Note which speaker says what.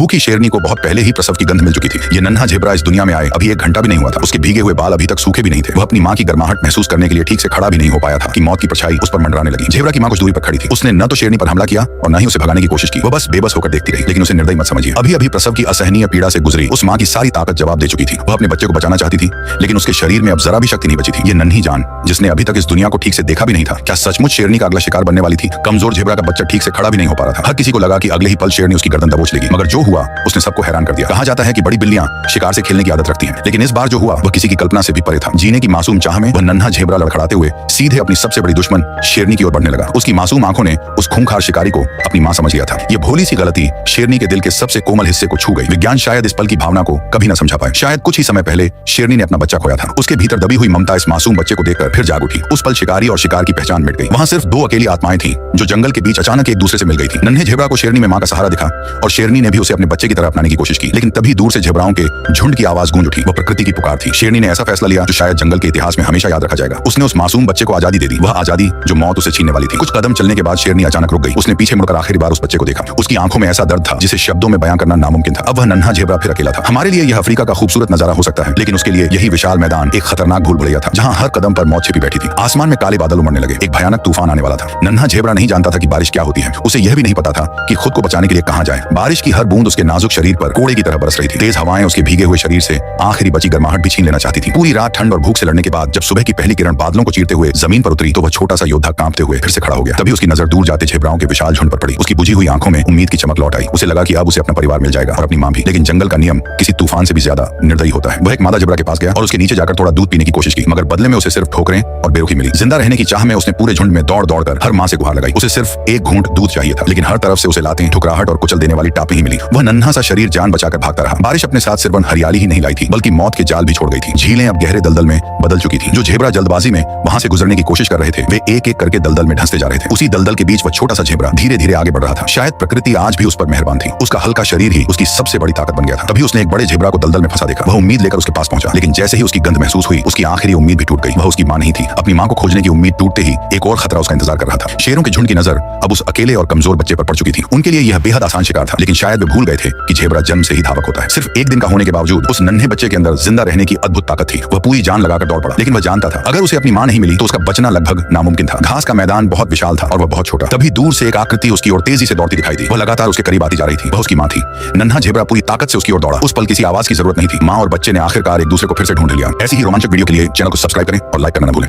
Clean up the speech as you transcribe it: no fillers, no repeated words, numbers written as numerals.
Speaker 1: भूखी शेरनी को बहुत पहले ही प्रसव की गंध मिल चुकी थी। ये नन्हा झेबरा इस दुनिया में आए अभी 1 घंटा भी नहीं हुआ था। उसके भीगे हुए बाल अभी तक सूखे भी नहीं थे। वह अपनी माँ की गर्माहट महसूस करने के लिए ठीक से खड़ा भी नहीं हो पाया था कि मौत की परछाई उस पर मंडराने लगी। झेबरा की माँ कुछ दूरी पर खड़ी थी। उसने न तो शेरनी पर हमला किया और न ही उसे भगाने की कोशिश की। वह बस बेबस होकर देखती रही। लेकिन उसे निर्दयी मत समझिए। अभी अभी प्रसव की असहनीय पीड़ा से गुजरी उस माँ की सारी ताकत जवाब दे चुकी थी। वह अपने बच्चे को बचाना चाहती थी, लेकिन उसके शरीर में अब जरा भी शक्ति नहीं बची थी। ये नन्ही जान जिसने अभी तक इस दुनिया को ठीक से देखा भी नहीं था, क्या सचमुच शेरनी का अगला शिकार बनने वाली थी? कमजोर झेबरा का बच्चा ठीक से खड़ा भी नहीं हो पा रहा था। हर किसी को लगा कि अगले ही पल शेरनी उसकी गर्दन दबोच लेगी, मगर जो हुआ उसने सबको हैरान कर दिया। कहा जाता है कि बड़ी बिल्लियां शिकार से खेलने की आदत रखती हैं, लेकिन इस बार जो हुआ वह किसी की कल्पना से भी परे था। जीने की मासूम चाह में वह नन्हा झेबरा लड़खड़ाते हुए सीधे अपनी सबसे बड़ी दुश्मन शेरनी की ओर बढ़ने लगा। उसकी मासूम आंखों ने उस खूंखार शिकारी को अपनी मां समझ लिया था। यह भोली सी गलती शेरनी के दिल के सबसे कोमल हिस्से को छू गई। विज्ञान शायद इस पल की भावना को कभी न समझा पाए। शायद कुछ ही समय पहले शेरनी ने अपना बच्चा खोया था। उसके भीतर दबी हुई ममता इस मासूम बच्चे को देखकर फिर जाग उठी। उस पल शिकारी और शिकार की पहचान मिट गई। वहां सिर्फ 2 अकेली आत्माएं थीं जो जंगल के बीच अचानक एक दूसरे से मिल गई थी। नन्हे झेबरा को शेरनी में मां का सहारा दिखा और शेरनी ने भी उसे अपने बच्चे की तरह अपनाने की कोशिश की, लेकिन तभी दूर से झेबराओं के झुंड की आवाज गूंज उठी। वह प्रकृति की पुकार थी। शेरनी ने ऐसा फैसला लिया जो शायद जंगल के इतिहास में हमेशा याद रखा जाएगा। उसने उस मासूम बच्चे को आजादी दे दी, वह आजादी जो मौत उसे छीनने वाली थी। कुछ कदम चलने के बाद शेरनी अचानक रुक गई। उसने पीछे मुड़कर आखिरी बार उस बच्चे को देखा। उसकी आंखों में ऐसा दर्द था जिसे शब्दों में बयां करना नामुमकिन था। अब वह नन्हा झेबरा फिर अकेला था। हमारे लिए यह अफ्रीका का खूबसूरत नजारा हो सकता है, लेकिन उसके लिए यही विशाल मैदान एक खतरनाक भूल भुलैया था, जहां हर कदम पर मौत छिपी बैठी थी। आसमान में काले बादल उमड़ने लगे। एक भयानक तूफान आने वाला था। नन्हा झेबरा नहीं जानता था कि बारिश क्या होती है। उसे यह भी नहीं पता था कि खुद को बचाने के लिए कहां जाए। बारिश की हर बूंद उसके नाजुक शरीर पर कोड़े की तरह बरस रही थी। तेज हवाएं उसके भीगे हुए शरीर से आखिरी बची गर्माहट भी छीन लेना चाहती थी। पूरी रात ठंड और भूख से लड़ने के बाद जब सुबह की पहली किरण बादलों को चीरते हुए जमीन पर उतरी, तो वह छोटा सा योद्धा कांपते हुए फिर से खड़ा हो गया। तभी उसकी नजर दूर जाते झेबराओं के विशाल झुंड पर पड़ी। उसकी बुझी हुई आंखों में उम्मीद की चमक लौट आई। उसे लगा कि अब उसे अपना परिवार मिल जाएगा और अपनी मां भी। लेकिन जंगल का नियम किसी तूफान से भी ज्यादा निर्दयी होता है। वह एक मादा झेबरा के पास गया और उसके नीचे जाकर थोड़ा दूध पीने की कोशिश की, मगर बदले में उसे सिर्फ ठोकरें और बेरुखी मिली। जिंदा रहने की चाह में उसने पूरे झुंड में दौड़ दौड़ कर हर मां से गुहार लगाई। उसे सिर्फ एक घूंट दूध चाहिए था, लेकिन हर तरफ से उसे लातें, ठुकराहट और कुचल देने वाली टापें ही मिली। वह नन्हा सा शरीर जान बचाकर भागता रहा। बारिश अपने साथ सिर्फ हरियाली ही नहीं लाई थी, बल्कि मौत के जाल भी छोड़ गई थी। झीलें अब गहरे दलदल में बदल चुकी थी। जो झेबरा जल्दबाजी में वहां से गुजरने की कोशिश कर रहे थे, वे एक एक करके दलदल में धंसते जा रहे थे। उसी दलदल के बीच वह छोटा सा झेबरा धीरे धीरे आगे बढ़ रहा था। शायद प्रकृति आज भी उस पर मेहरबान थी। उसका हल्का शरीर ही उसकी सबसे बड़ी ताकत बन गया था। तभी उसने एक बड़े झेबरा को दलदल में फंसा देखा। वह उम्मीद लेकर उसके पास पहुंचा, लेकिन जैसे ही उसकी गंध महसूस हुई, उसकी आखिरी उम्मीद भी टूट गई। वह उसकी मां नहीं थी। अपनी मां को खोजने की उम्मीद टूटते ही एक और खतरा उसका इंतजार कर रहा था। शेरों के झुंड की नजर अब उस अकेले और कमजोर बच्चे पर पड़ चुकी थी। उनके लिए यह बेहद आसान शिकार था, लेकिन शायद वे भूल गए थे कि झेबरा जन्म से ही धावक होता है। सिर्फ एक दिन का होने के बावजूद उस नन्हे बच्चे के अंदर जिंदा रहने की अद्भुत ताकत थी। वह पूरी जान लगाकर दौड़ पड़ा, लेकिन वह जानता था अगर उसे अपनी मां नहीं मिली तो उसका बचना लगभग नामुमकिन था। घास का मैदान बहुत विशाल था और वह बहुत छोटा। तभी दूर से एक आकृति उसकी ओर तेजी से दौड़ती दिखाई दी। वह लगातार उसके करीब आती जा रही थी। वह उसकी मां थी। नन्हा झेबरा पूरी ताकत से उसकी ओर दौड़ा। उस पल किसी आवाज की जरूरत नहीं थी। मां और बच्चे ने आखिरकार एक दूसरे को फिर से ढूंढ लिया। ऐसी ही रोमांचक वीडियो के लिए चैनल को सब्सक्राइब करें और लाइक करना न भूलें।